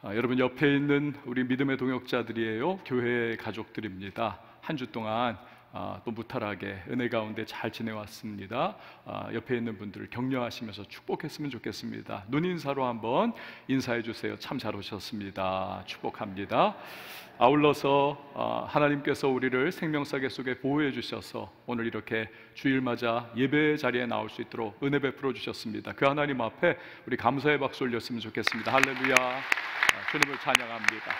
여러분 옆에 있는 우리 믿음의 동역자들이에요. 교회 가족들입니다. 한 주 동안 또 무탈하게 은혜 가운데 잘 지내왔습니다. 옆에 있는 분들을 격려하시면서 축복했으면 좋겠습니다. 눈인사로 한번 인사해 주세요. 참 잘 오셨습니다. 축복합니다. 아울러서 하나님께서 우리를 생명사계 속에 보호해 주셔서 오늘 이렇게 주일 맞아 예배 자리에 나올 수 있도록 은혜 베풀어 주셨습니다. 그 하나님 앞에 우리 감사의 박수 올렸으면 좋겠습니다. 할렐루야. 주님을 찬양합니다.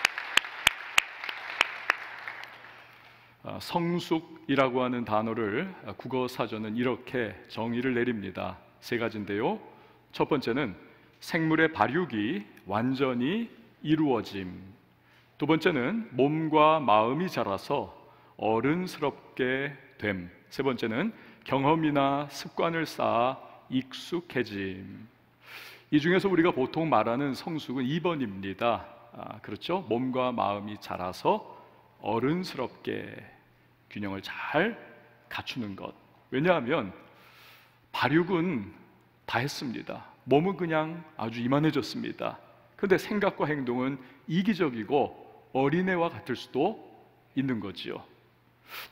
성숙이라고 하는 단어를 국어사전은 이렇게 정의를 내립니다. 세 가지인데요. 첫 번째는 생물의 발육이 완전히 이루어짐. 두 번째는 몸과 마음이 자라서 어른스럽게 됨. 세 번째는 경험이나 습관을 쌓아 익숙해짐. 이 중에서 우리가 보통 말하는 성숙은 2번입니다. 그렇죠? 몸과 마음이 자라서 어른스럽게 균형을 잘 갖추는 것. 왜냐하면 발육은 다 했습니다. 몸은 그냥 아주 이만해졌습니다. 그런데 생각과 행동은 이기적이고 어린애와 같을 수도 있는 거지요.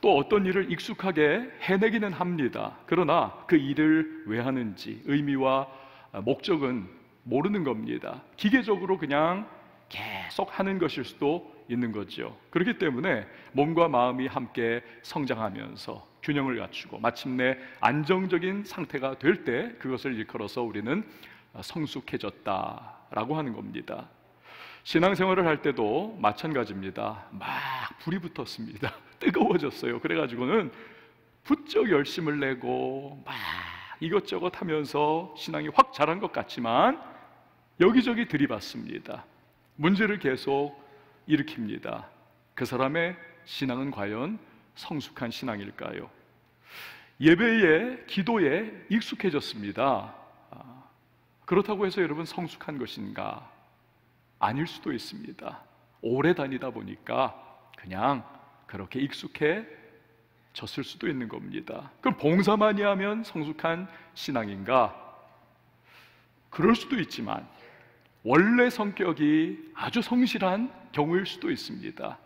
또 어떤 일을 익숙하게 해내기는 합니다. 그러나 그 일을 왜 하는지 의미와 목적은 모르는 겁니다. 기계적으로 그냥 계속 하는 것일 수도 있는 거죠. 그렇기 때문에 몸과 마음이 함께 성장하면서 균형을 갖추고 마침내 안정적인 상태가 될 때 그것을 일컬어서 우리는 성숙해졌다라고 하는 겁니다. 신앙생활을 할 때도 마찬가지입니다. 막 불이 붙었습니다. 뜨거워졌어요. 그래가지고는 부쩍 열심을 내고 막 이것저것 하면서 신앙이 확 자란 것 같지만 여기저기 들이받습니다. 문제를 계속 일으킵니다. 그 사람의 신앙은 과연 성숙한 신앙일까요? 예배에, 기도에 익숙해졌습니다. 그렇다고 해서 여러분 성숙한 것인가? 아닐 수도 있습니다. 오래 다니다 보니까 그냥 그렇게 익숙해졌을 수도 있는 겁니다. 그럼 봉사 많이 하면 성숙한 신앙인가? 그럴 수도 있지만 원래 성격이 아주 성실한 경우일 수도 있습니다.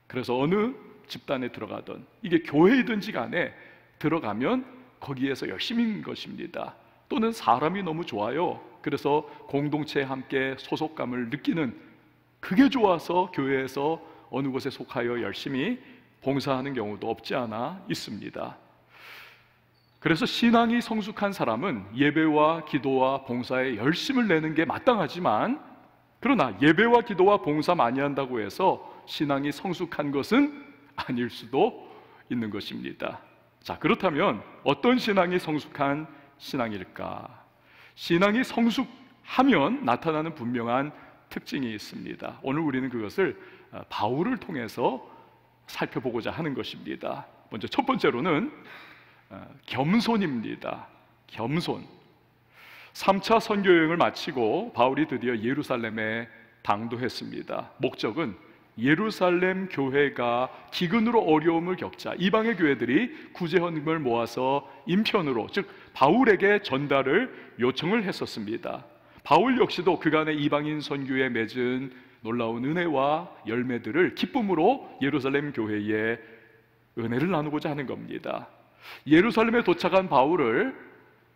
그래서 어느 집단에 들어가든 이게 교회이든지 간에 들어가면 거기에서 열심인 것입니다. 또는 사람이 너무 좋아요. 그래서 공동체에 함께 소속감을 느끼는, 그게 좋아서 교회에서 어느 곳에 속하여 열심히 봉사하는 경우도 없지 않아 있습니다. 그래서 신앙이 성숙한 사람은 예배와 기도와 봉사에 열심을 내는 게 마땅하지만, 그러나 예배와 기도와 봉사 많이 한다고 해서 신앙이 성숙한 것은 아닐 수도 있는 것입니다. 자, 그렇다면 어떤 신앙이 성숙한 신앙일까? 신앙이 성숙하면 나타나는 분명한 특징이 있습니다. 오늘 우리는 그것을 바울을 통해서 살펴보고자 하는 것입니다. 먼저 첫 번째로는 겸손입니다. 겸손. 3차 선교 여행을 마치고 바울이 드디어 예루살렘에 당도했습니다. 목적은 예루살렘 교회가 기근으로 어려움을 겪자 이방의 교회들이 구제헌금을 모아서 인편으로, 즉 바울에게 전달을 요청을 했었습니다. 바울 역시도 그간의 이방인 선교에 맺은 놀라운 은혜와 열매들을 기쁨으로 예루살렘 교회에 은혜를 나누고자 하는 겁니다. 예루살렘에 도착한 바울을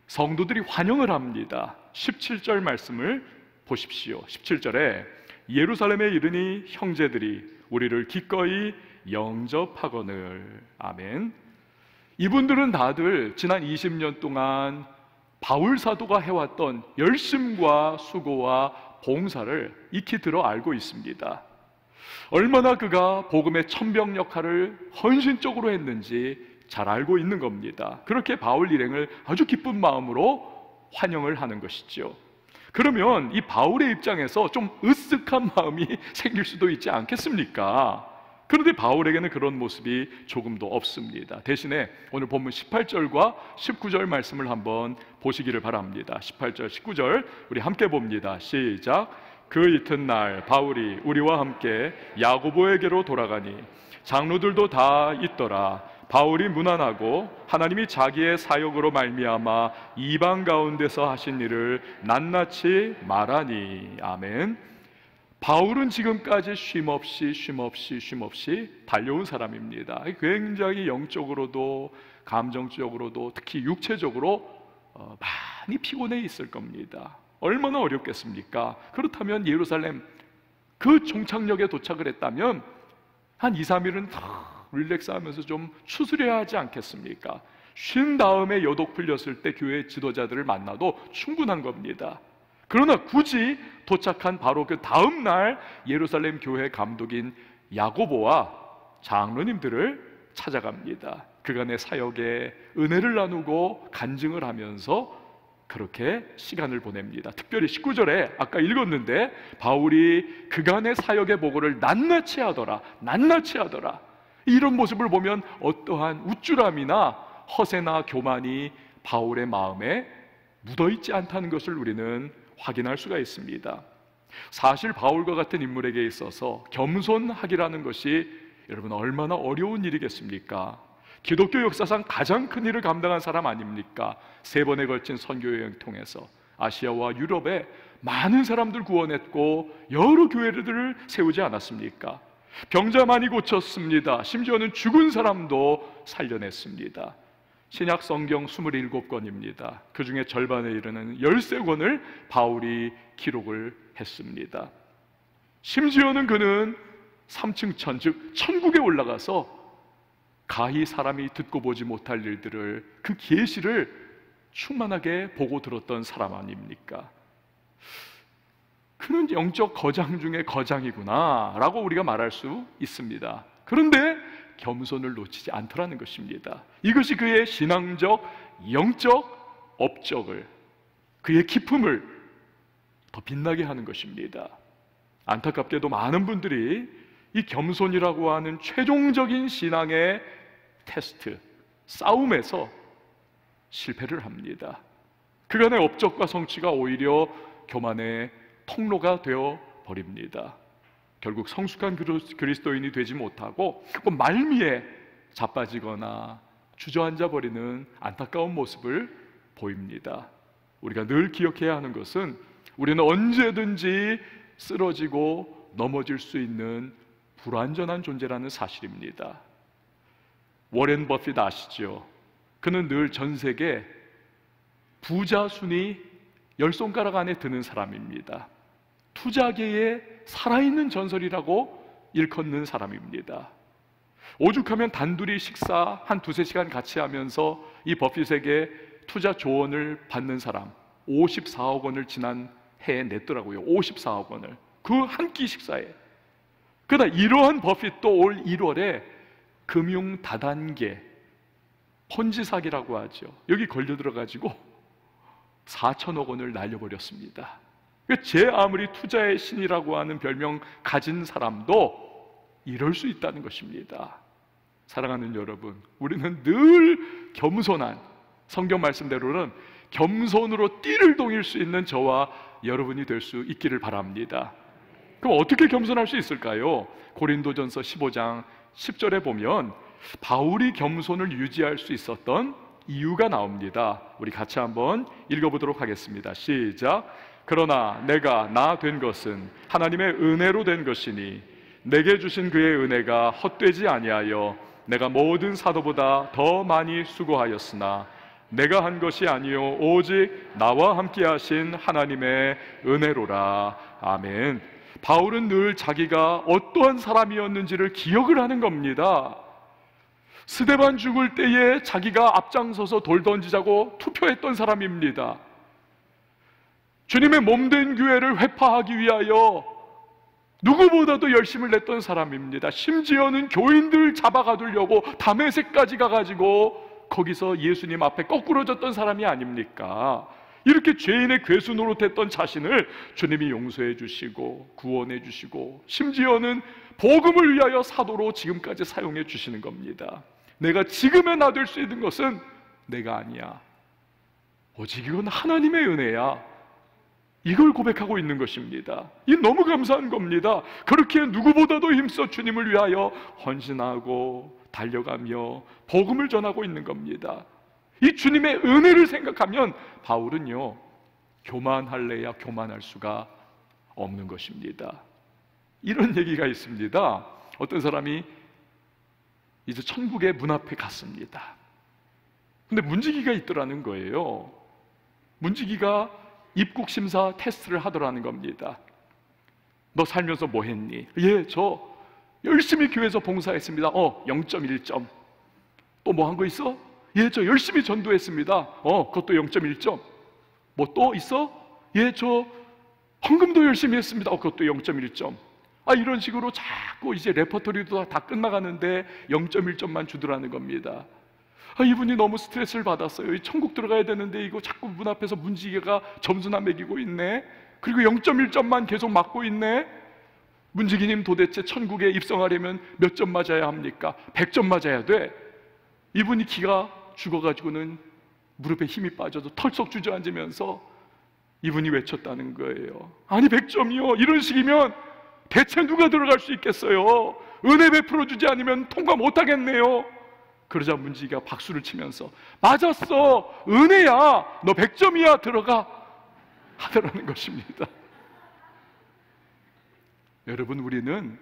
성도들이 환영을 합니다. 17절 말씀을 보십시오. 17절에 예루살렘에 이르니 형제들이 우리를 기꺼이 영접하거늘. 아멘. 이분들은 다들 지난 20년 동안 바울 사도가 해왔던 열심과 수고와 봉사를 익히 들어 알고 있습니다. 얼마나 그가 복음의 천병 역할을 헌신적으로 했는지 잘 알고 있는 겁니다. 그렇게 바울 일행을 아주 기쁜 마음으로 환영을 하는 것이죠. 그러면 이 바울의 입장에서 좀 으쓱한 마음이 생길 수도 있지 않겠습니까? 그런데 바울에게는 그런 모습이 조금도 없습니다. 대신에 오늘 본문 18절과 19절 말씀을 한번 보시기를 바랍니다. 18절, 19절 우리 함께 봅니다. 시작. 그 이튿날 바울이 우리와 함께 야고보에게로 돌아가니 장로들도 다 있더라. 바울이 무난하고 하나님이 자기의 사역으로 말미암아 이방 가운데서 하신 일을 낱낱이 말하니. 아멘. 바울은 지금까지 쉼없이 달려온 사람입니다. 굉장히 영적으로도 감정적으로도 특히 육체적으로 많이 피곤해 있을 겁니다. 얼마나 어렵겠습니까? 그렇다면 예루살렘 그 종착역에 도착을 했다면 한 2, 3일은 릴렉스하면서 좀 추스려야 하지 않겠습니까? 쉰 다음에 여독 풀렸을 때 교회 지도자들을 만나도 충분한 겁니다. 그러나 굳이 도착한 바로 그 다음 날 예루살렘 교회 감독인 야고보와 장로님들을 찾아갑니다. 그간의 사역에 은혜를 나누고 간증을 하면서 그렇게 시간을 보냅니다. 특별히 19절에 아까 읽었는데 바울이 그간의 사역의 보고를 낱낱이 하더라. 이런 모습을 보면 어떠한 우쭐함이나 허세나 교만이 바울의 마음에 묻어있지 않다는 것을 우리는 확인할 수가 있습니다. 사실 바울과 같은 인물에게 있어서 겸손하기라는 것이 여러분 얼마나 어려운 일이겠습니까? 기독교 역사상 가장 큰 일을 감당한 사람 아닙니까? 3번에 걸친 선교여행 통해서 아시아와 유럽에 많은 사람들 구원했고 여러 교회들을 세우지 않았습니까? 병자 많이 고쳤습니다. 심지어는 죽은 사람도 살려냈습니다. 신약 성경 27권입니다. 그 중에 절반에 이르는 13권을 바울이 기록을 했습니다. 심지어는 그는 3층 천, 즉 천국에 올라가서 가히 사람이 듣고 보지 못할 일들을 그 계시를 충만하게 보고 들었던 사람 아닙니까? 그는 영적 거장 중에 거장이구나 라고 우리가 말할 수 있습니다. 그런데 겸손을 놓치지 않더라는 것입니다. 이것이 그의 신앙적, 영적 업적을, 그의 기품을 더 빛나게 하는 것입니다. 안타깝게도 많은 분들이 이 겸손이라고 하는 최종적인 신앙의 테스트, 싸움에서 실패를 합니다. 그간의 업적과 성취가 오히려 교만의 통로가 되어 버립니다. 결국 성숙한 그리스도인이 되지 못하고 말미에 자빠지거나 주저앉아 버리는 안타까운 모습을 보입니다. 우리가 늘 기억해야 하는 것은 우리는 언제든지 쓰러지고 넘어질 수 있는 불완전한 존재라는 사실입니다. 워렌 버핏 아시죠? 그는 늘 전 세계 부자 순위 10손가락 안에 드는 사람입니다. 투자계의 살아있는 전설이라고 일컫는 사람입니다. 오죽하면 단둘이 식사 한 2-3시간 같이 하면서 이 버핏에게 투자 조언을 받는 사람 54억 원을 지난 해에 냈더라고요. 54억 원을 그 한 끼 식사에. 그러나 이러한 버핏도 올 1월에 금융 다단계 폰지 사기라고 하죠. 여기 걸려 들어가지고 4천억 원을 날려버렸습니다. 제 아무리 투자의 신이라고 하는 별명 가진 사람도 이럴 수 있다는 것입니다. 사랑하는 여러분, 우리는 늘 겸손한, 성경 말씀대로는 겸손으로 띠를 동일 수 있는 저와 여러분이 될 수 있기를 바랍니다. 그럼 어떻게 겸손할 수 있을까요? 고린도전서 15장 10절에 보면 바울이 겸손을 유지할 수 있었던 이유가 나옵니다. 우리 같이 한번 읽어보도록 하겠습니다. 시작. 그러나 내가 나 된 것은 하나님의 은혜로 된 것이니 내게 주신 그의 은혜가 헛되지 아니하여 내가 모든 사도보다 더 많이 수고하였으나 내가 한 것이 아니요 오직 나와 함께 하신 하나님의 은혜로라. 아멘. 바울은 늘 자기가 어떠한 사람이었는지를 기억을 하는 겁니다. 스데반 죽을 때에 자기가 앞장서서 돌 던지자고 투표했던 사람입니다. 주님의 몸된 교회를 회파하기 위하여 누구보다도 열심을 냈던 사람입니다. 심지어는 교인들 잡아가두려고 다메섹까지 가가지고 거기서 예수님 앞에 거꾸러졌던 사람이 아닙니까? 이렇게 죄인의 괴수 노릇했던 자신을 주님이 용서해 주시고 구원해 주시고 심지어는 복음을 위하여 사도로 지금까지 사용해 주시는 겁니다. 내가 지금의 나 될 수 있는 것은 내가 아니야, 오직 이건 하나님의 은혜야, 이걸 고백하고 있는 것입니다. 이 너무 감사한 겁니다. 그렇게 누구보다도 힘써 주님을 위하여 헌신하고 달려가며 복음을 전하고 있는 겁니다. 이 주님의 은혜를 생각하면 바울은요 교만할래야 교만할 수가 없는 것입니다. 이런 얘기가 있습니다. 어떤 사람이 이제 천국의 문 앞에 갔습니다. 근데 문지기가 있더라는 거예요. 문지기가 입국 심사 테스트를 하더라는 겁니다. 너 살면서 뭐 했니? 예, 저 열심히 교회에서 봉사했습니다. 0.1점. 또 뭐 한 거 있어? 예, 저 열심히 전도했습니다. 그것도 0.1점. 뭐 또 있어? 예, 저 헌금도 열심히 했습니다. 그것도 0.1점. 이런 식으로 자꾸 이제 레퍼토리도 다 끝나가는데 0.1점만 주더라는 겁니다. 이분이 너무 스트레스를 받았어요. 천국 들어가야 되는데 이거 자꾸 문 앞에서 문지기가 점수나 매기고 있네. 그리고 0.1점만 계속 맞고 있네. 문지기님, 도대체 천국에 입성하려면 몇 점 맞아야 합니까? 100점 맞아야 돼. 이분이 기가 죽어가지고는 무릎에 힘이 빠져서 털썩 주저앉으면서 이분이 외쳤다는 거예요. 아니 100점이요? 이런 식이면 대체 누가 들어갈 수 있겠어요? 은혜 베풀어 주지 않으면 통과 못하겠네요. 그러자 문지기가 박수를 치면서 맞았어, 은혜야, 너 100점이야, 들어가 하더라는 것입니다. 여러분, 우리는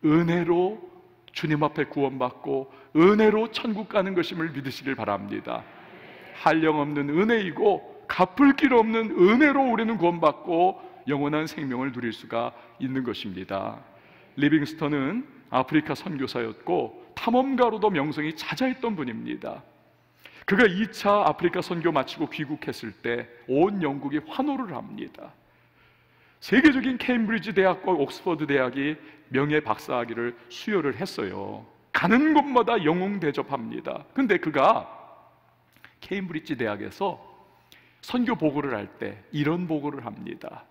은혜로 주님 앞에 구원받고 은혜로 천국 가는 것임을 믿으시길 바랍니다. 한량없는 은혜이고 갚을 길 없는 은혜로 우리는 구원받고 영원한 생명을 누릴 수가 있는 것입니다. 리빙스턴은 아프리카 선교사였고 탐험가로도 명성이 자자했던 분입니다. 그가 2차 아프리카 선교 마치고 귀국했을 때 온 영국이 환호를 합니다. 세계적인 케임브리지 대학과 옥스퍼드 대학이 명예 박사학위를 수여를 했어요. 가는 곳마다 영웅 대접합니다. 근데 그가 케임브리지 대학에서 선교 보고를 할 때 이런 보고를 합니다.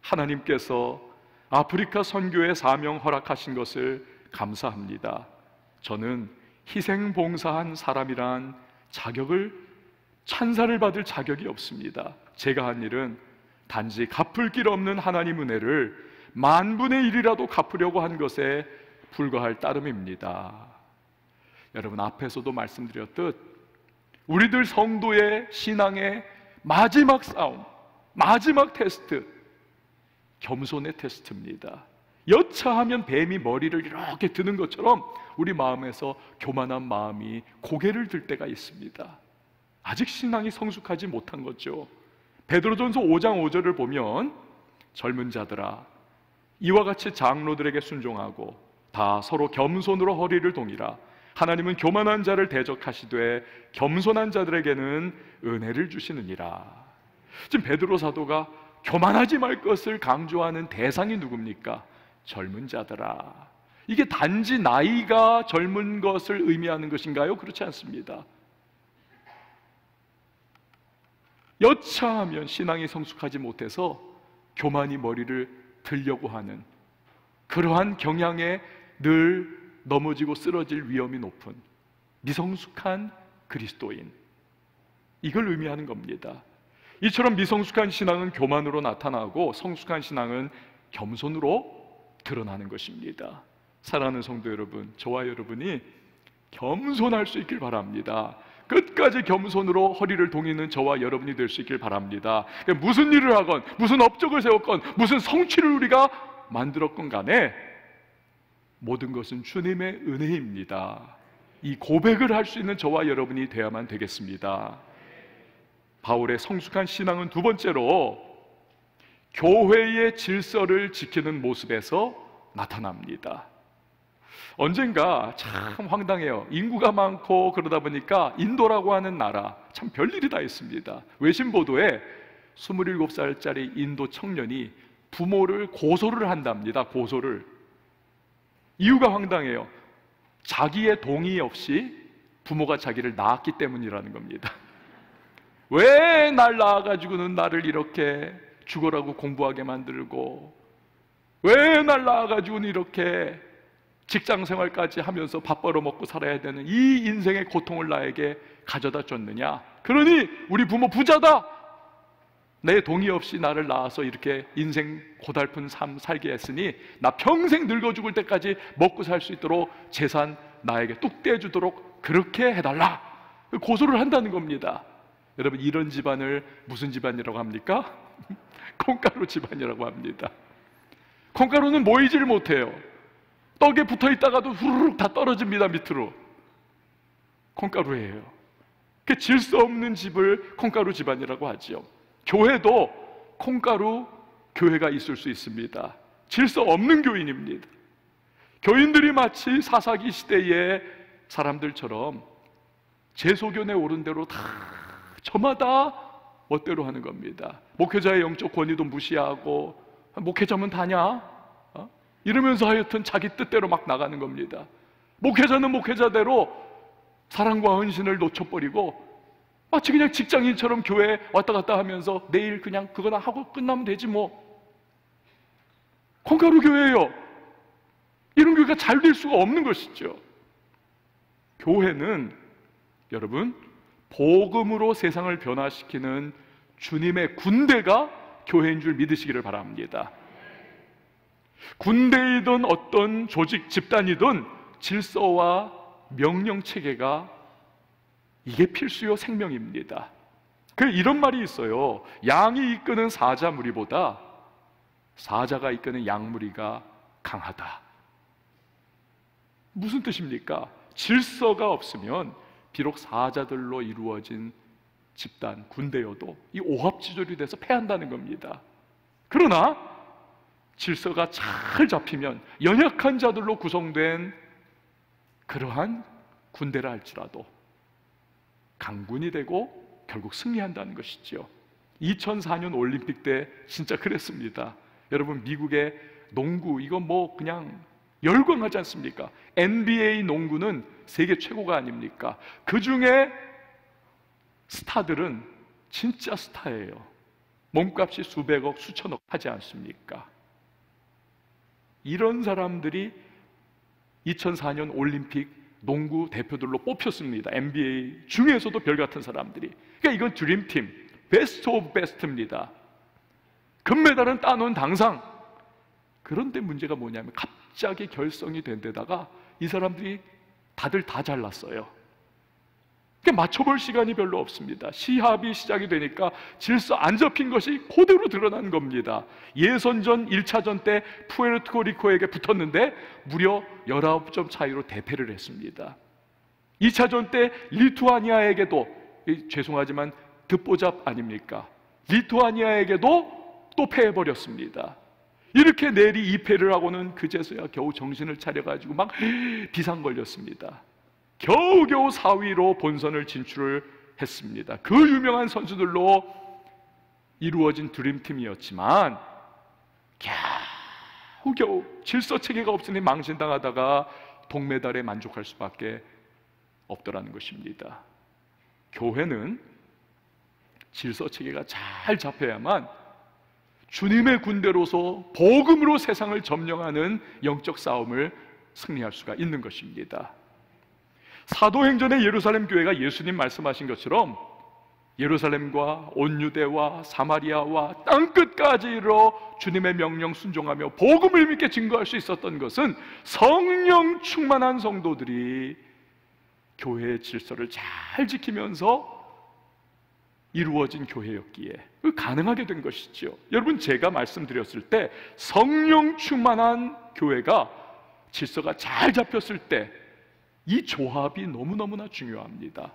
하나님께서 아프리카 선교의 사명 허락하신 것을 감사합니다. 저는 희생 봉사한 사람이란 자격을, 찬사를 받을 자격이 없습니다. 제가 한 일은 단지 갚을 길 없는 하나님 은혜를 만분의 1이라도 갚으려고 한 것에 불과할 따름입니다. 여러분, 앞에서도 말씀드렸듯 우리들 성도의 신앙의 마지막 싸움, 마지막 테스트, 겸손의 테스트입니다. 여차하면 뱀이 머리를 이렇게 드는 것처럼 우리 마음에서 교만한 마음이 고개를 들 때가 있습니다. 아직 신앙이 성숙하지 못한 거죠. 베드로전서 5장 5절을 보면 젊은 자들아, 이와 같이 장로들에게 순종하고 다 서로 겸손으로 허리를 동이라. 하나님은 교만한 자를 대적하시되 겸손한 자들에게는 은혜를 주시느니라. 지금 베드로 사도가 교만하지 말 것을 강조하는 대상이 누굽니까? 젊은 자들아. 이게 단지 나이가 젊은 것을 의미하는 것인가요? 그렇지 않습니다. 여차하면 신앙이 성숙하지 못해서 교만이 머리를 들려고 하는 그러한 경향에 늘 넘어지고 쓰러질 위험이 높은 미성숙한 그리스도인, 이걸 의미하는 겁니다. 이처럼 미성숙한 신앙은 교만으로 나타나고 성숙한 신앙은 겸손으로 드러나는 것입니다. 사랑하는 성도 여러분, 저와 여러분이 겸손할 수 있길 바랍니다. 끝까지 겸손으로 허리를 동이는 저와 여러분이 될 수 있길 바랍니다. 무슨 일을 하건, 무슨 업적을 세웠건, 무슨 성취를 우리가 만들었건 간에 모든 것은 주님의 은혜입니다. 이 고백을 할 수 있는 저와 여러분이 되어야만 되겠습니다. 바울의 성숙한 신앙은 두 번째로 교회의 질서를 지키는 모습에서 나타납니다. 언젠가 참 황당해요. 인구가 많고 그러다 보니까 인도라고 하는 나라, 참 별일이 다 있습니다. 외신 보도에 27살짜리 인도 청년이 부모를 고소를 한답니다. 고소를. 이유가 황당해요. 자기의 동의 없이 부모가 자기를 낳았기 때문이라는 겁니다. 왜 날 낳아가지고는 나를 이렇게 죽어라고 공부하게 만들고, 왜 날 낳아가지고는 이렇게 직장생활까지 하면서 밥 벌어먹고 살아야 되는 이 인생의 고통을 나에게 가져다 줬느냐. 그러니 우리 부모 부자다, 내 동의 없이 나를 낳아서 이렇게 인생 고달픈 삶 살게 했으니 나 평생 늙어 죽을 때까지 먹고 살 수 있도록 재산 나에게 뚝 떼주도록 그렇게 해달라, 고소를 한다는 겁니다. 여러분, 이런 집안을 무슨 집안이라고 합니까? 콩가루 집안이라고 합니다. 콩가루는 모이지를 못해요. 떡에 붙어 있다가도 후루룩 다 떨어집니다, 밑으로. 콩가루예요. 그 질서 없는 집을 콩가루 집안이라고 하지요. 교회도 콩가루 교회가 있을 수 있습니다. 질서 없는 교인입니다. 교인들이 마치 사사기 시대의 사람들처럼 제소견에 오른 대로 다 저마다 멋대로 하는 겁니다. 목회자의 영적 권위도 무시하고, 목회자면 다냐? 이러면서 하여튼 자기 뜻대로 막 나가는 겁니다. 목회자는 목회자대로 사랑과 헌신을 놓쳐버리고 마치 그냥 직장인처럼 교회 왔다 갔다 하면서 내일 그냥 그거나 하고 끝나면 되지 뭐. 콩가루 교회예요. 이런 교회가 잘 될 수가 없는 것이죠. 교회는 여러분, 복음으로 세상을 변화시키는 주님의 군대가 교회인 줄 믿으시기를 바랍니다. 군대이든 어떤 조직, 집단이든 질서와 명령 체계가 이게 필수요 생명입니다. 이런 말이 있어요. 양이 이끄는 사자 무리보다 사자가 이끄는 양 무리가 강하다. 무슨 뜻입니까? 질서가 없으면 비록 사자들로 이루어진 집단, 군대여도 이 오합지졸이 돼서 패한다는 겁니다. 그러나 질서가 잘 잡히면 연약한 자들로 구성된 그러한 군대라 할지라도 강군이 되고 결국 승리한다는 것이죠. 2004년 올림픽 때 진짜 그랬습니다. 여러분, 미국의 농구 이거 뭐 그냥 열광하지 않습니까? NBA 농구는 세계 최고가 아닙니까? 그 중에 스타들은 진짜 스타예요. 몸값이 수백억, 수천억 하지 않습니까? 이런 사람들이 2004년 올림픽 농구 대표들로 뽑혔습니다. NBA 중에서도 별같은 사람들이. 그러니까 이건 드림팀, 베스트 오브 베스트입니다. 금메달은 따놓은 당상. 그런데 문제가 뭐냐면 갑자기 결성이 된 데다가 이 사람들이 다들 다 잘났어요. 그러니까 맞춰볼 시간이 별로 없습니다. 시합이 시작이 되니까 질서 안 잡힌 것이 그대로 드러난 겁니다. 예선전 1차전 때 푸에르토리코에게 붙었는데 무려 19점 차이로 대패를 했습니다. 2차전 때 리투아니아에게도, 죄송하지만 듣보잡 아닙니까? 리투아니아에게도 또 패해버렸습니다. 이렇게 내리 2패를 하고는 그제서야 겨우 정신을 차려가지고 막 비상 걸렸습니다. 겨우겨우 4위로 본선을 진출을 했습니다. 그 유명한 선수들로 이루어진 드림팀이었지만 겨우겨우 질서체계가 없으니 망신당하다가 동메달에 만족할 수밖에 없더라는 것입니다. 교회는 질서체계가 잘 잡혀야만 주님의 군대로서 복음으로 세상을 점령하는 영적 싸움을 승리할 수가 있는 것입니다. 사도행전의 예루살렘 교회가 예수님 말씀하신 것처럼 예루살렘과 온 유대와 사마리아와 땅끝까지 이르러 주님의 명령 순종하며 복음을 믿게 증거할 수 있었던 것은 성령 충만한 성도들이 교회의 질서를 잘 지키면서 이루어진 교회였기에 가능하게 된 것이지요. 여러분, 제가 말씀드렸을 때 성령 충만한 교회가 질서가 잘 잡혔을 때 이 조합이 너무너무나 중요합니다.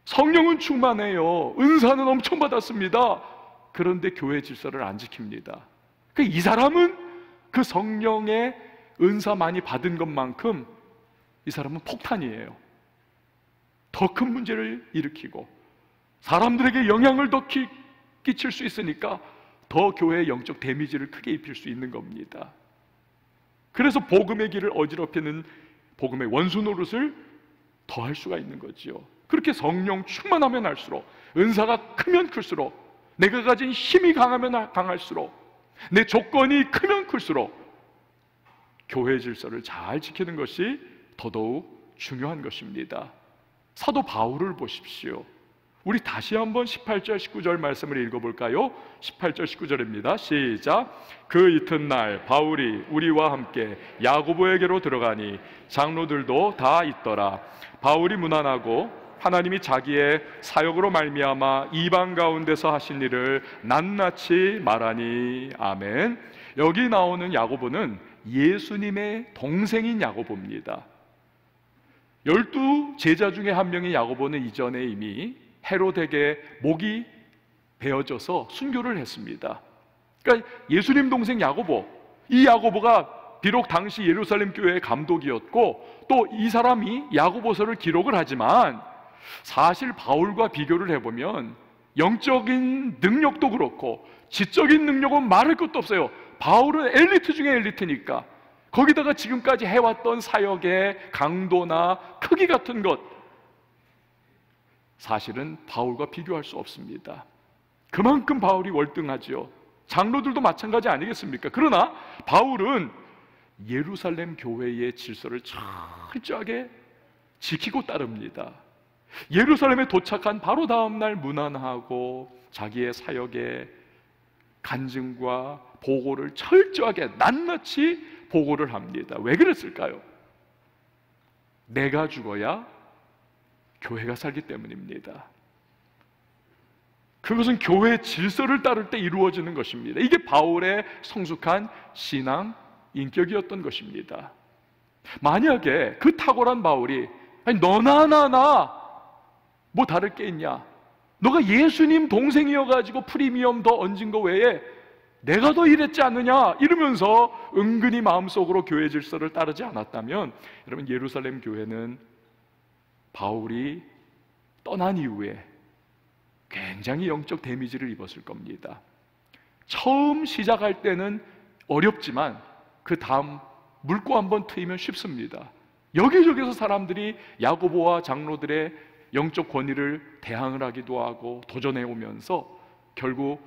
성령은 충만해요. 은사는 엄청 받았습니다. 그런데 교회 질서를 안 지킵니다. 이 사람은 그 성령의 은사 많이 받은 것만큼 이 사람은 폭탄이에요. 더 큰 문제를 일으키고 사람들에게 영향을 더 끼칠 수 있으니까 더 교회의 영적 데미지를 크게 입힐 수 있는 겁니다. 그래서 복음의 길을 어지럽히는 복음의 원수 노릇을 더 할 수가 있는 거지요. 그렇게 성령 충만하면 할수록, 은사가 크면 클수록, 내가 가진 힘이 강하면 강할수록, 내 조건이 크면 클수록 교회 질서를 잘 지키는 것이 더더욱 중요한 것입니다. 사도 바울을 보십시오. 우리 다시 한번 18절 19절 말씀을 읽어볼까요? 18절 19절입니다. 시작. 그 이튿날 바울이 우리와 함께 야고보에게로 들어가니 장로들도 다 있더라. 바울이 문안하고 하나님이 자기의 사역으로 말미암아 이방 가운데서 하신 일을 낱낱이 말하니. 아멘. 여기 나오는 야고보는 예수님의 동생인 야고보입니다. 12 제자 중에 한 명인 야고보는 이전에 이미 헤롯에게 목이 베어져서 순교를 했습니다. 그러니까 예수님 동생 야고보, 이 야고보가 비록 당시 예루살렘 교회의 감독이었고 또 이 사람이 야고보서를 기록을 하지만 사실 바울과 비교를 해보면 영적인 능력도 그렇고 지적인 능력은 말할 것도 없어요. 바울은 엘리트 중에 엘리트니까. 거기다가 지금까지 해왔던 사역의 강도나 크기 같은 것, 사실은 바울과 비교할 수 없습니다. 그만큼 바울이 월등하죠. 장로들도 마찬가지 아니겠습니까? 그러나 바울은 예루살렘 교회의 질서를 철저하게 지키고 따릅니다. 예루살렘에 도착한 바로 다음 날 문안하고 자기의 사역의 간증과 보고를 철저하게 낱낱이 보고를 합니다. 왜 그랬을까요? 내가 죽어야 교회가 살기 때문입니다. 그것은 교회의 질서를 따를 때 이루어지는 것입니다. 이게 바울의 성숙한 신앙 인격이었던 것입니다. 만약에 그 탁월한 바울이 아니 너나 나나 뭐 다를 게 있냐, 너가 예수님 동생이어가지고 프리미엄 더 얹은 거 외에 내가 더 이랬지 않느냐 이러면서 은근히 마음속으로 교회 질서를 따르지 않았다면 여러분 예루살렘 교회는 바울이 떠난 이후에 굉장히 영적 데미지를 입었을 겁니다. 처음 시작할 때는 어렵지만 그 다음 물고 한번 트이면 쉽습니다. 여기저기서 사람들이 야고보와 장로들의 영적 권위를 대항을 하기도 하고 도전해 오면서 결국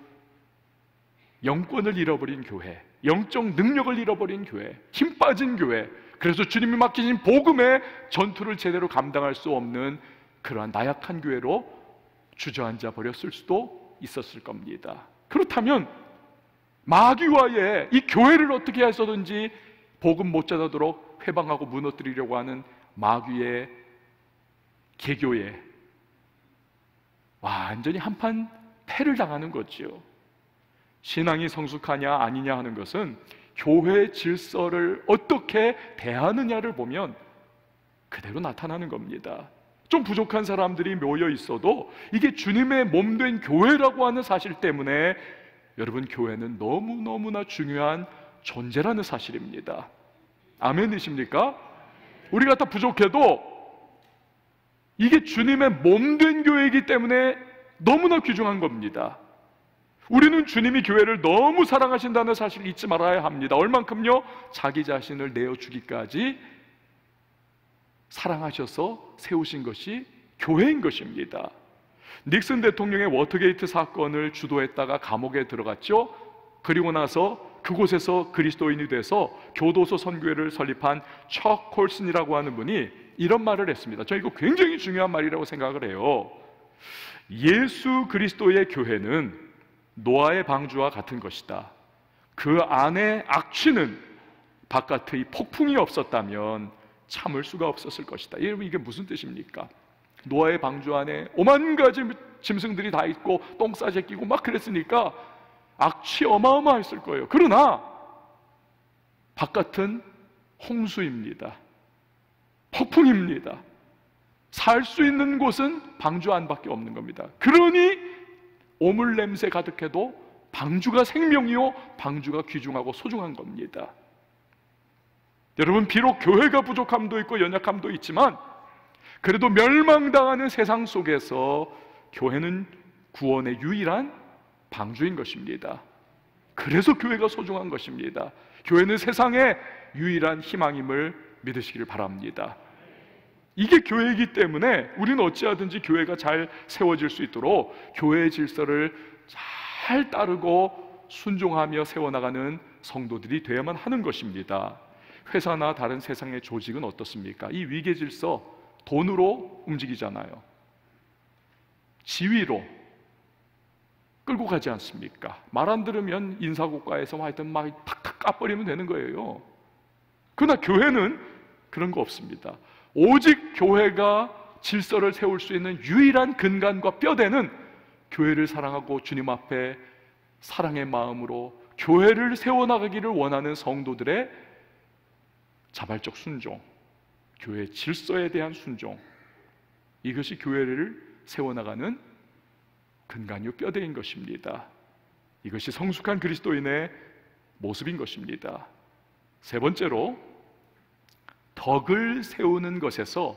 영권을 잃어버린 교회, 영적 능력을 잃어버린 교회, 힘 빠진 교회, 그래서 주님이 맡기신 복음의 전투를 제대로 감당할 수 없는 그러한 나약한 교회로 주저앉아 버렸을 수도 있었을 겁니다. 그렇다면 마귀와의 이 교회를 어떻게 해서든지 복음 못 전하도록 회방하고 무너뜨리려고 하는 마귀의 개교에 완전히 한판 패를 당하는 거지요. 신앙이 성숙하냐 아니냐 하는 것은 교회 질서를 어떻게 대하느냐를 보면 그대로 나타나는 겁니다. 좀 부족한 사람들이 모여 있어도 이게 주님의 몸된 교회라고 하는 사실 때문에 여러분 교회는 너무너무나 중요한 존재라는 사실입니다. 아멘이십니까? 우리가 다 부족해도 이게 주님의 몸된 교회이기 때문에 너무나 귀중한 겁니다. 우리는 주님이 교회를 너무 사랑하신다는 사실을 잊지 말아야 합니다. 얼만큼요? 자기 자신을 내어주기까지 사랑하셔서 세우신 것이 교회인 것입니다. 닉슨 대통령의 워터게이트 사건을 주도했다가 감옥에 들어갔죠. 그리고 나서 그곳에서 그리스도인이 돼서 교도소 선교회를 설립한 척 콜슨이라고 하는 분이 이런 말을 했습니다. 저 이거 굉장히 중요한 말이라고 생각을 해요. 예수 그리스도의 교회는 노아의 방주와 같은 것이다. 그 안에 악취는 바깥의 폭풍이 없었다면 참을 수가 없었을 것이다. 여러분 이게 무슨 뜻입니까? 노아의 방주 안에 오만 가지 짐승들이 다 있고 똥 싸재 끼고 막 그랬으니까 악취 어마어마했을 거예요. 그러나 바깥은 홍수입니다. 폭풍입니다. 살 수 있는 곳은 방주 안밖에 없는 겁니다. 그러니 오물 냄새 가득해도 방주가 생명이요 방주가 귀중하고 소중한 겁니다. 여러분 비록 교회가 부족함도 있고 연약함도 있지만 그래도 멸망당하는 세상 속에서 교회는 구원의 유일한 방주인 것입니다. 그래서 교회가 소중한 것입니다. 교회는 세상의 유일한 희망임을 믿으시기를 바랍니다. 이게 교회이기 때문에 우리는 어찌하든지 교회가 잘 세워질 수 있도록 교회의 질서를 잘 따르고 순종하며 세워나가는 성도들이 되어야만 하는 것입니다. 회사나 다른 세상의 조직은 어떻습니까? 이 위계 질서 돈으로 움직이잖아요. 지위로 끌고 가지 않습니까? 말 안 들으면 인사고과에서 하여튼 막 탁탁 까버리면 되는 거예요. 그러나 교회는 그런 거 없습니다. 오직 교회가 질서를 세울 수 있는 유일한 근간과 뼈대는 교회를 사랑하고 주님 앞에 사랑의 마음으로 교회를 세워나가기를 원하는 성도들의 자발적 순종, 교회 질서에 대한 순종, 이것이 교회를 세워나가는 근간요 뼈대인 것입니다. 이것이 성숙한 그리스도인의 모습인 것입니다. 세 번째로, 덕을 세우는 것에서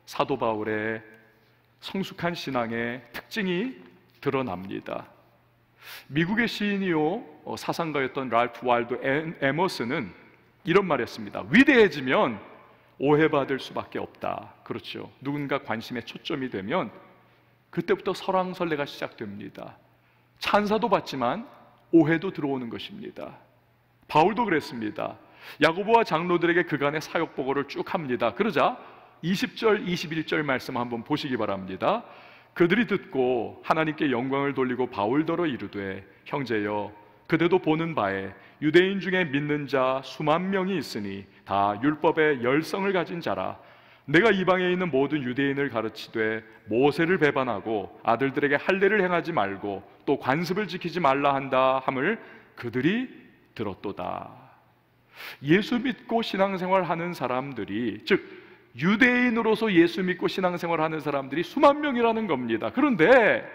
사도 바울의 성숙한 신앙의 특징이 드러납니다. 미국의 시인이요 사상가였던 랄프 waldo 에머슨은 이런 말을 했습니다. 위대해지면 오해받을 수밖에 없다. 그렇죠. 누군가 관심의 초점이 되면 그때부터 설왕설래가 시작됩니다. 찬사도 받지만 오해도 들어오는 것입니다. 바울도 그랬습니다. 야고보와 장로들에게 그간의 사역 보고를 쭉 합니다. 그러자 20절, 21절 말씀 한번 보시기 바랍니다. 그들이 듣고 하나님께 영광을 돌리고 바울더러 이르되, 형제여, 그대도 보는 바에 유대인 중에 믿는 자 수만 명이 있으니 다 율법의 열성을 가진 자라. 내가 이방에 있는 모든 유대인을 가르치되 모세를 배반하고 아들들에게 할례를 행하지 말고 또 관습을 지키지 말라 한다 함을 그들이 들었도다. 예수 믿고 신앙생활하는 사람들이, 즉 유대인으로서 예수 믿고 신앙생활하는 사람들이 수만 명이라는 겁니다. 그런데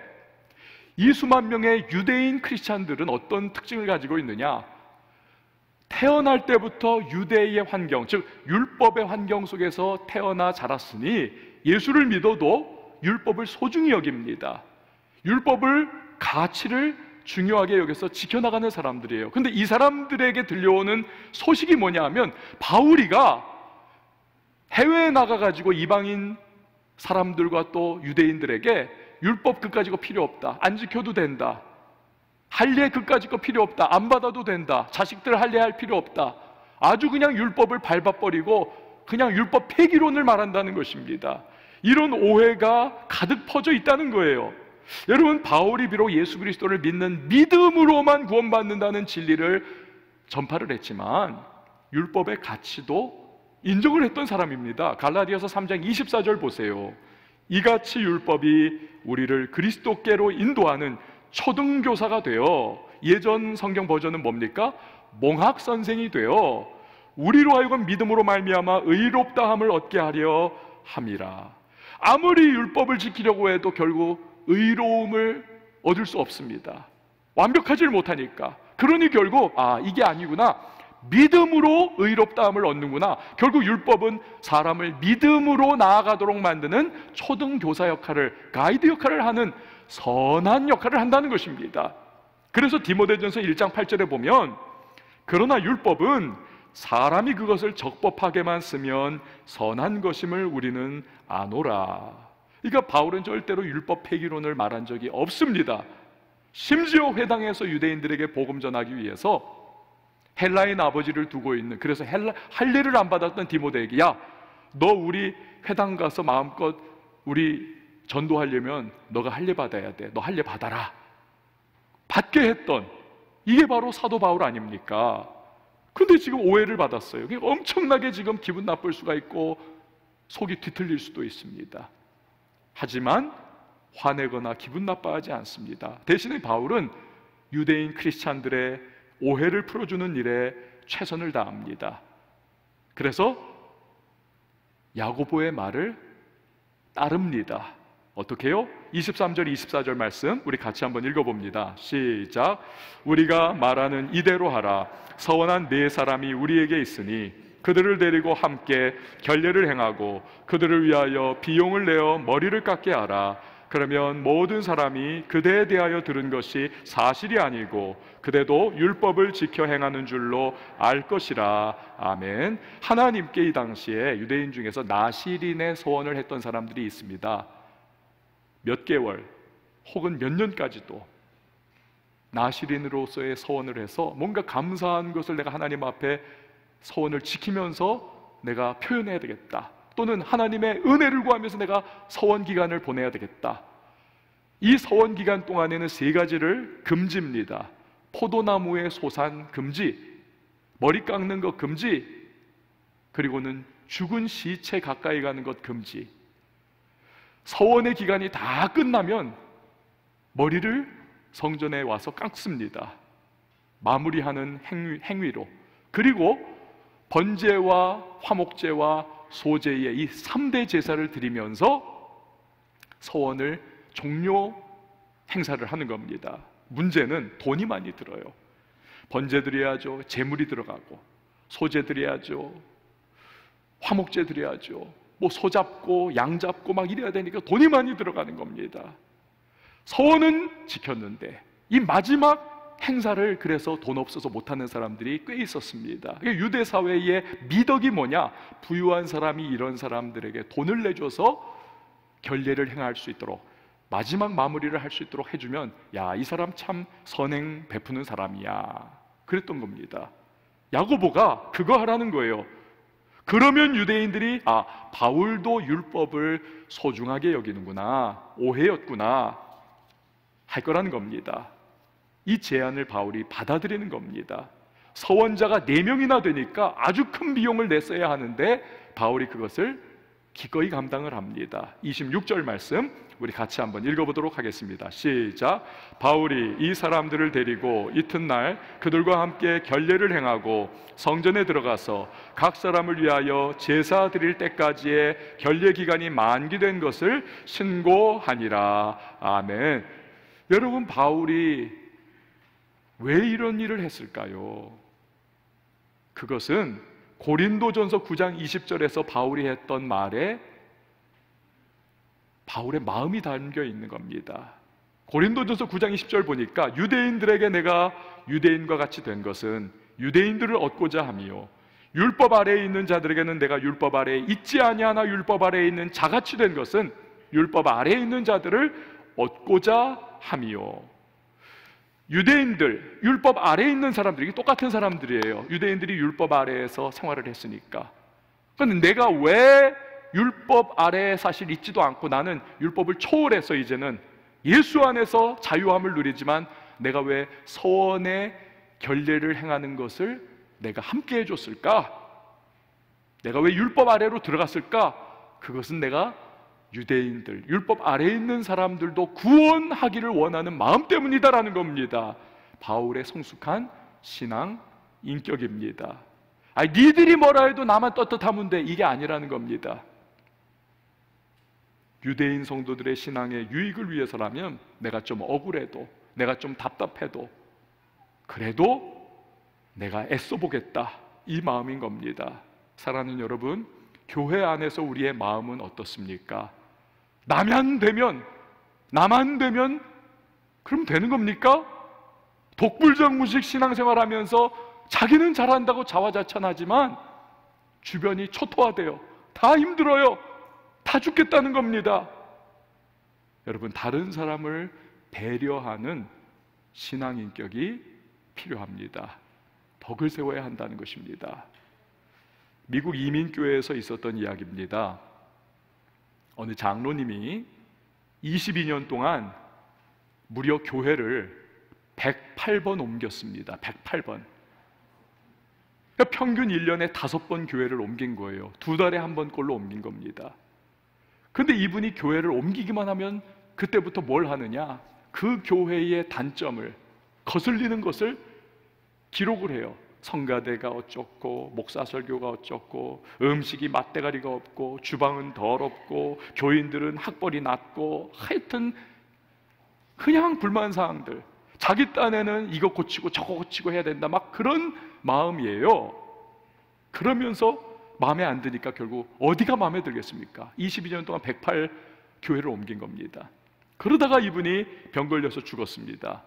이 수만 명의 유대인 크리스찬들은 어떤 특징을 가지고 있느냐? 태어날 때부터 유대의 환경, 즉 율법의 환경 속에서 태어나 자랐으니 예수를 믿어도 율법을 소중히 여깁니다. 율법을, 가치를 중요하게 여겨서 지켜나가는 사람들이에요. 근데 이 사람들에게 들려오는 소식이 뭐냐 하면, 바울이가 해외에 나가가지고 이방인 사람들과 또 유대인들에게 율법 그까짓 거 필요 없다, 안 지켜도 된다, 할례 그까짓 거 필요 없다, 안 받아도 된다, 자식들 할례할 필요 없다, 아주 그냥 율법을 밟아버리고 그냥 율법 폐기론을 말한다는 것입니다. 이런 오해가 가득 퍼져 있다는 거예요. 여러분, 바울이 비록 예수 그리스도를 믿는 믿음으로만 구원받는다는 진리를 전파를 했지만 율법의 가치도 인정을 했던 사람입니다. 갈라디아서 3장 24절 보세요. 이같이 율법이 우리를 그리스도께로 인도하는 초등교사가 되어, 예전 성경 버전은 뭡니까? 몽학 선생이 되어 우리로 하여금 믿음으로 말미암아 의롭다함을 얻게 하려 함이라. 아무리 율법을 지키려고 해도 결국 의로움을 얻을 수 없습니다. 완벽하지를 못하니까. 그러니 결국 이게 아니구나, 믿음으로 의롭다함을 얻는구나. 결국 율법은 사람을 믿음으로 나아가도록 만드는 초등교사 역할을, 가이드 역할을 하는 선한 역할을 한다는 것입니다. 그래서 디모데전서 1장 8절에 보면, 그러나 율법은 사람이 그것을 적법하게만 쓰면 선한 것임을 우리는 아노라. 그러니까 바울은 절대로 율법 폐기론을 말한 적이 없습니다. 심지어 회당에서 유대인들에게 복음 전하기 위해서 헬라인 아버지를 두고 있는, 그래서 할례를 안 받았던 디모데에게, 야, 너 우리 회당 가서 마음껏 우리 전도하려면 너가 할례 받아야 돼, 너 할례 받아라, 받게 했던, 이게 바로 사도 바울 아닙니까? 근데 지금 오해를 받았어요. 엄청나게 지금 기분 나쁠 수가 있고 속이 뒤틀릴 수도 있습니다. 하지만 화내거나 기분 나빠하지 않습니다. 대신에 바울은 유대인 크리스찬들의 오해를 풀어주는 일에 최선을 다합니다. 그래서 야고보의 말을 따릅니다. 어떻게 해요? 23절, 24절 말씀 우리 같이 한번 읽어봅니다. 시작. 우리가 말하는 이대로 하라. 서원한 네 사람이 우리에게 있으니 그들을 데리고 함께 결례를 행하고 그들을 위하여 비용을 내어 머리를 깎게 하라. 그러면 모든 사람이 그대에 대하여 들은 것이 사실이 아니고 그대도 율법을 지켜 행하는 줄로 알 것이라. 아멘. 하나님께 이 당시에 유대인 중에서 나시린의 소원을 했던 사람들이 있습니다. 몇 개월 혹은 몇 년까지도 나시린으로서의 소원을 해서 뭔가 감사한 것을 내가 하나님 앞에 소원을 지키면서 내가 표현해야 되겠다, 또는 하나님의 은혜를 구하면서 내가 서원 기간을 보내야 되겠다. 이 서원 기간 동안에는 세 가지를 금지입니다. 포도나무의 소산 금지, 머리 깎는 것 금지, 그리고는 죽은 시체 가까이 가는 것 금지. 서원의 기간이 다 끝나면 머리를 성전에 와서 깎습니다. 마무리하는 행위로, 그리고 번제와 화목제와 소제의 이 3대 제사를 드리면서 서원을 종료 행사를 하는 겁니다. 문제는 돈이 많이 들어요. 번제 드려야죠, 제물이 들어가고, 소제 드려야죠, 화목제 드려야죠, 뭐 소 잡고 양 잡고 막 이래야 되니까 돈이 많이 들어가는 겁니다. 서원은 지켰는데 이 마지막 행사를 그래서 돈 없어서 못하는 사람들이 꽤 있었습니다. 유대 사회의 미덕이 뭐냐? 부유한 사람이 이런 사람들에게 돈을 내줘서 결례를 행할 수 있도록, 마지막 마무리를 할 수 있도록 해주면, 야, 이 사람 참 선행 베푸는 사람이야, 그랬던 겁니다. 야고보가 그거 하라는 거예요. 그러면 유대인들이 바울도 율법을 소중하게 여기는구나, 오해였구나 할 거라는 겁니다. 이 제안을 바울이 받아들이는 겁니다. 서원자가 4명이나 되니까 아주 큰 비용을 냈어야 하는데 바울이 그것을 기꺼이 감당을 합니다. 26절 말씀 우리 같이 한번 읽어보도록 하겠습니다. 시작. 바울이 이 사람들을 데리고 이튿날 그들과 함께 결례를 행하고 성전에 들어가서 각 사람을 위하여 제사 드릴 때까지의 결례 기간이 만기된 것을 신고하니라. 아멘. 여러분, 바울이 왜 이런 일을 했을까요? 그것은 고린도전서 9장 20절에서 바울이 했던 말에 바울의 마음이 담겨 있는 겁니다. 고린도전서 9장 20절 보니까 유대인들에게 내가 유대인과 같이 된 것은 유대인들을 얻고자 함이요, 율법 아래에 있는 자들에게는 내가 율법 아래에 있지 아니하나 율법 아래에 있는 자같이 된 것은 율법 아래에 있는 자들을 얻고자 함이요. 유대인들, 율법 아래에 있는 사람들이 똑같은 사람들이에요. 유대인들이 율법 아래에서 생활을 했으니까. 그런데 내가 왜 율법 아래에 사실 있지도 않고 나는 율법을 초월해서 이제는 예수 안에서 자유함을 누리지만 내가 왜 서원의 결례를 행하는 것을 내가 함께 해줬을까? 내가 왜 율법 아래로 들어갔을까? 그것은 내가 유대인들, 율법 아래에 있는 사람들도 구원하기를 원하는 마음 때문이다라는 겁니다. 바울의 성숙한 신앙 인격입니다. 니들이 뭐라 해도 나만 떳떳하면 돼, 이게 아니라는 겁니다. 유대인 성도들의 신앙의 유익을 위해서라면 내가 좀 억울해도, 내가 좀 답답해도 그래도 내가 애써보겠다, 이 마음인 겁니다. 사랑하는 여러분, 교회 안에서 우리의 마음은 어떻습니까? 나만 되면 그럼 되는 겁니까? 독불정무식 신앙생활하면서 자기는 잘한다고 자화자찬하지만 주변이 초토화돼요. 다 힘들어요. 다 죽겠다는 겁니다. 여러분, 다른 사람을 배려하는 신앙 인격이 필요합니다. 덕을 세워야 한다는 것입니다. 미국 이민교회에서 있었던 이야기입니다. 어느 장로님이 22년 동안 무려 교회를 108번 옮겼습니다. 108번. 그러니까 평균 1년에 5번 교회를 옮긴 거예요. 2달에 한 번 꼴로 옮긴 겁니다. 근데 이분이 교회를 옮기기만 하면 그때부터 뭘 하느냐? 그 교회의 단점을, 거슬리는 것을 기록을 해요. 성가대가 어쩌고, 목사 설교가 어쩌고, 음식이 맛대가리가 없고, 주방은 더럽고, 교인들은 학벌이 낮고, 하여튼 그냥 불만사항들, 자기 딴에는 이거 고치고 저거 고치고 해야 된다, 막 그런 마음이에요. 그러면서 마음에 안 드니까 결국 어디가 마음에 들겠습니까? 22년 동안 108 교회를 옮긴 겁니다. 그러다가 이분이 병 걸려서 죽었습니다.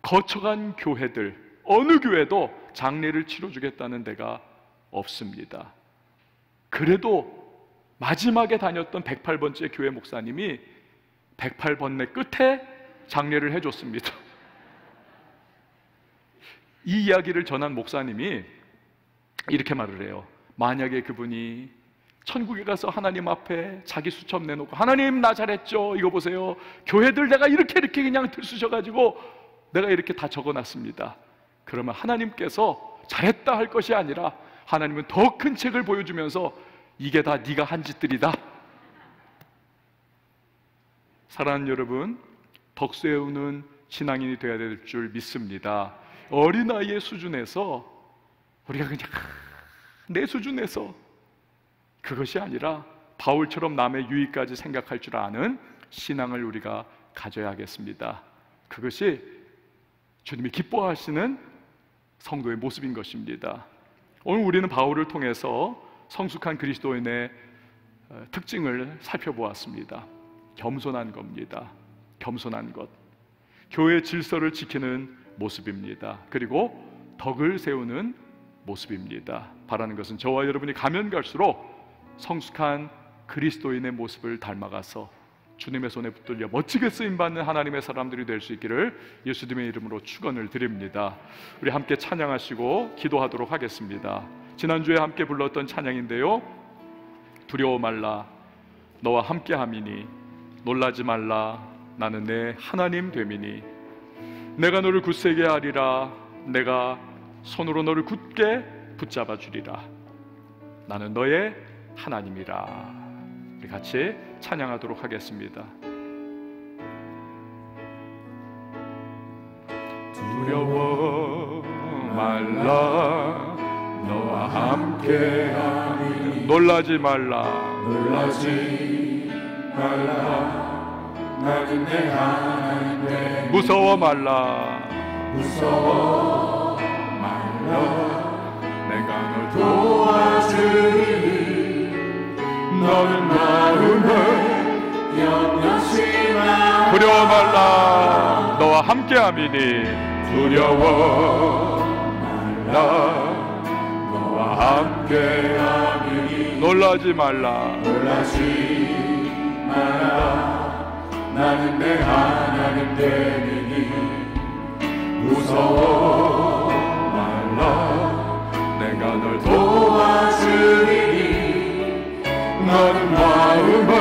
거쳐간 교회들, 어느 교회도 장례를 치러주겠다는 데가 없습니다. 그래도 마지막에 다녔던 108번째 교회 목사님이 108번의 끝에 장례를 해줬습니다. 이 이야기를 전한 목사님이 이렇게 말을 해요. 만약에 그분이 천국에 가서 하나님 앞에 자기 수첩 내놓고, 하나님 나 잘했죠, 이거 보세요, 교회들 내가 이렇게 그냥 들쑤셔가지고 내가 이렇게 다 적어놨습니다. 그러면 하나님께서 잘했다 할 것이 아니라 하나님은 더 큰 책을 보여주면서 이게 다 네가 한 짓들이다. 사랑하는 여러분, 덕 세우는 신앙인이 되어야 될 줄 믿습니다. 어린아이의 수준에서 우리가 그냥 내 수준에서 그것이 아니라 바울처럼 남의 유익까지 생각할 줄 아는 신앙을 우리가 가져야겠습니다. 그것이 주님이 기뻐하시는 성도의 모습인 것입니다. 오늘 우리는 바울을 통해서 성숙한 그리스도인의 특징을 살펴보았습니다. 겸손한 겁니다. 겸손한 것, 교회의 질서를 지키는 모습입니다. 그리고 덕을 세우는 모습입니다. 바라는 것은 저와 여러분이 가면 갈수록 성숙한 그리스도인의 모습을 닮아가서 주님의 손에 붙들려 멋지게 쓰임받는 하나님의 사람들이 될 수 있기를 예수님의 이름으로 축원을 드립니다. 우리 함께 찬양하시고 기도하도록 하겠습니다. 지난주에 함께 불렀던 찬양인데요, 두려워 말라 너와 함께함이니 놀라지 말라 나는 내 하나님 됨이니 내가 너를 굳세게 하리라 내가 손으로 너를 굳게 붙잡아 주리라 나는 너의 하나님이라. 우리 같이 찬양하도록 하겠습니다. 두려워 말라 너와 함께하니 놀라지 말라 놀라지 말라 나는 내 하나님 됨 무서워 말라 무서워 말라 내가 널 도와주리니 너는 마음을 염려치 마 두려워 말라 너와 함께함이니 두려워 말라 너와 함께함이니 놀라지 말라 놀라지 말라 나는 내 하나님 됨이니 무서워 말라 내가 널 도와주리니 너는 마음을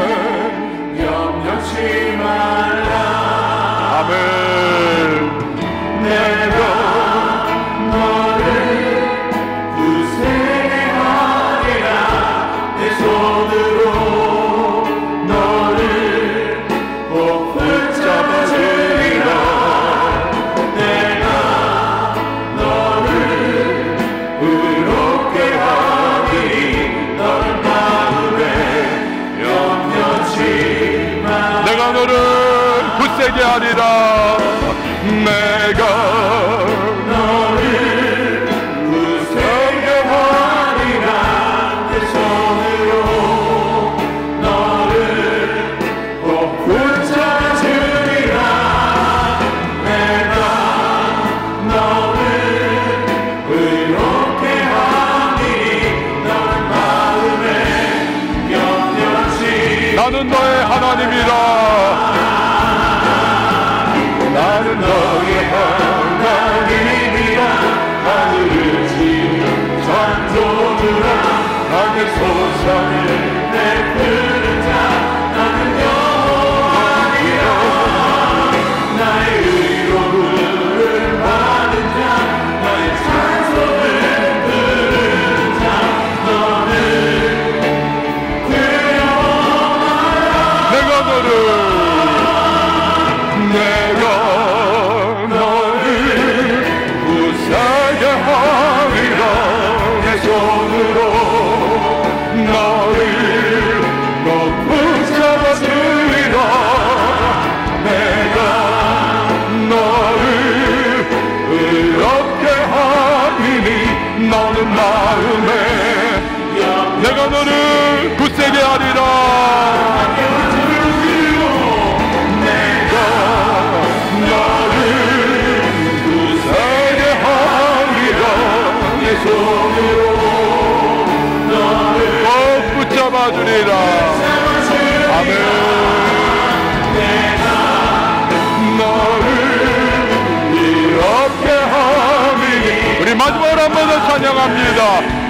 염려치 말라. 아멘. 내가 너를 굳세게 하리라 내 손으로 너를 꼭 붙잡아 주리라 내가 너를 의롭게 하리니 너를 마음에 염려치 마 내가 너를 굳세게 하리라 내가 너를 굳세게 하리라 내 손으로 너를 꼭 붙잡아 주리라 내가 너를 의롭게 하리니 너는 마음에 염려치 나는 너의 하나님이라 나는 너의 하나님이라 하늘을 지는 창조주라 하늘 소산을 베푸는 자 나는 여호와니라 나의 의로움을 받은 자 나의 찬송을 부르는 자 너는 두려워 내가 너를 굳세게 하리라 내 손으로 너를 꼭 붙잡아 주리라 내가 너를 의롭게 하리니 너는 마음에 내가 너를 굳세게 하리라 손으로 너를 꼭 붙잡아 주리라 아멘 내가 너를 이렇게 함이니 우리 마지막으로 한 번 더 찬양합니다.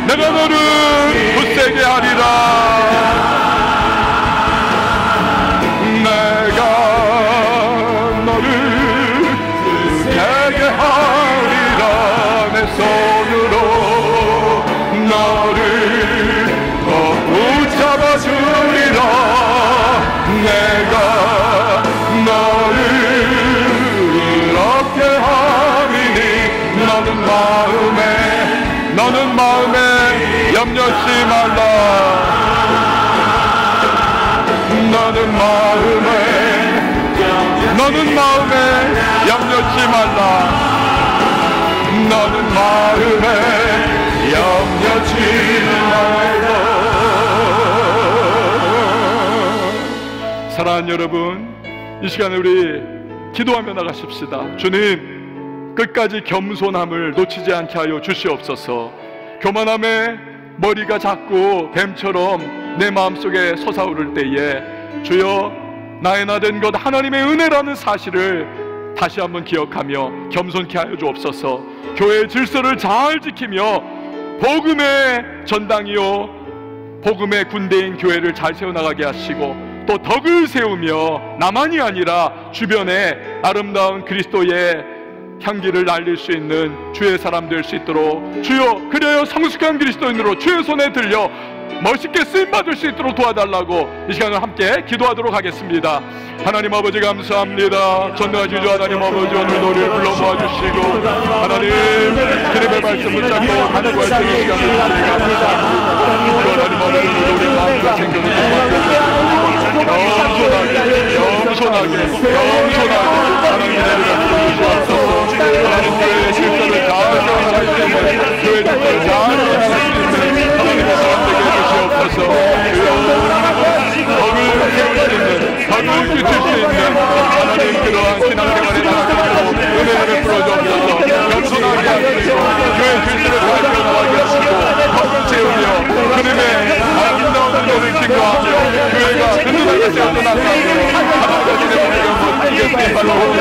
내가 너를 굳세게 하리라 내가 너를 굳세게 하리라 내 손으로 너를 꼭 붙잡아 주리라 내가 너를 이렇게 하리니 염려치 말라. 너는 마음에 염려치 말라. 너는 마음에 염려치 말라. 사랑하는 여러분, 이 시간에 우리 기도하며 나가십시다. 주님, 끝까지 겸손함을 놓치지 않게 하여 주시옵소서. 교만함에 머리가 자꾸 뱀처럼 내 마음속에 솟아오를 때에 주여, 나의 나 된 것 하나님의 은혜라는 사실을 다시 한번 기억하며 겸손케 하여 주옵소서. 교회의 질서를 잘 지키며 복음의 전당이요 복음의 군대인 교회를 잘 세워나가게 하시고, 또 덕을 세우며 나만이 아니라 주변에 아름다운 그리스도의 향기를 날릴 수 있는 주의 사람 될 수 있도록 주여, 그래야 성숙한 그리스도인으로 주의 손에 들려 멋있게 쓰임받을 수 있도록 도와달라고 이 시간을 함께 기도하도록 하겠습니다. 하나님 아버지 감사합니다. 전능하신 주 하나님 아버지, 오늘도 우리를 불러 모아주시고 하나님 주님의 말씀 붙잡고 간구할 수 있는 시간을 주시니 감사합니다. 하나님 아버지, 우리 마음과 생각을 겸손하게 하나님의 은혜를 주시옵소서. 하나님 교회의 질서를 잘 세워나갈 수 있는, 교회의 질서를 잘 세워나갈 수 있는 하나님의 사람 되게 해주시옵소서. 덕을 세울 수 있는, 덕을 지킬 수 있는 하나님 그러한 신앙생활에 나아가도록 은혜를 풀어주옵소서. 겸손하게 하시고 교회의 질서를 잘 세워나가게 하시고 덕을 세우며 주님의 아름다운 은혜를 증거하며 교회가 든든하게 세워나가도록 하나님의 은혜를 예수님 발로 오는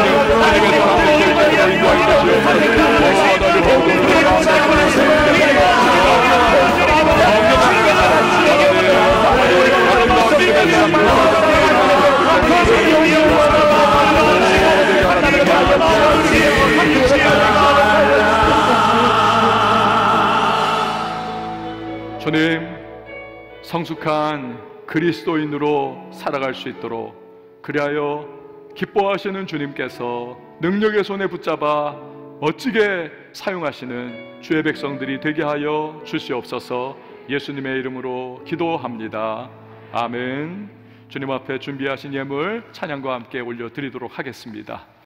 주님의 사람들 교회로 인도하게 되시옵소서. 주님, 성숙한 그리스도인으로 살아갈 수 있도록, 그리하여 기뻐하시는 주님께서 능력의 손에 붙잡아 멋지게 사용하시는 주의 백성들이 되게 하여 주시옵소서. 예수님의 이름으로 기도합니다. 아멘. 주님 앞에 준비하신 예물 찬양과 함께 올려드리도록 하겠습니다.